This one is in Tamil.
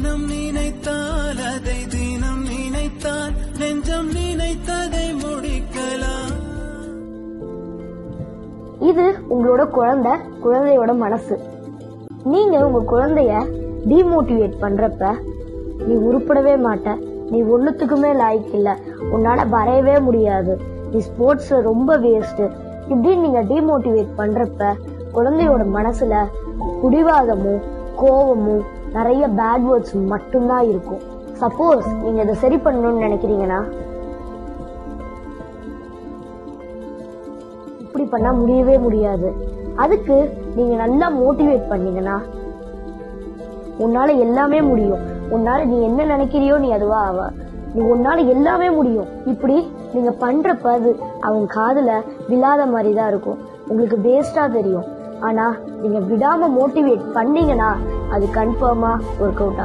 மனம் நினைத்தால் அதை தினம் நினைத்தால் நெஞ்சம் நினைத்ததை முடிக்கலாம். இது உங்களோட குழந்தையோட மனசு. நீங்க உங்க குழந்தைய டிமோட்டிவேட் பண்றப்ப நீ உருப்படவே மாட்ட, நீ ஒண்ணுத்துக்குமே லாய்க்கு இல்ல, உன்னால வரையவே முடியாது, நீ ஸ்போர்ட்ஸ்ல ரொம்ப வேஸ்ட் இப்படின்னு நீங்க டிமோட்டிவேட் பண்றப்ப குழந்தையோட மனசுல பிடிவாதமும் கோபமும் நிறைய பேட் வேர்ட்ஸ் மட்டும்தான் இருக்கும். சப்போஸ் நீங்க இதை சரி பண்ணணும்னு நினைக்கிறீங்கன்னா இப்படி பண்ணா முடியவே முடியாது. அதுக்கு நீங்க நல்லா மோட்டிவேட் பண்ணீங்கன்னா உன்னால எல்லாமே முடியும், உன்னால நீ என்ன நினைக்கிறியோ நீ அதுவா ஆவ, நீ உன்னால எல்லாமே முடியும் இப்படி நீங்க பண்றப்ப அது அவங்க காதுல விழாத மாதிரி தான் இருக்கும், உங்களுக்கு வேஸ்டா தெரியும். ஆனா நீங்க விடாம மோட்டிவேட் பண்ணீங்கன்னா அது கன்ஃபார்மா ஒர்க் அவுட் ஆகும்.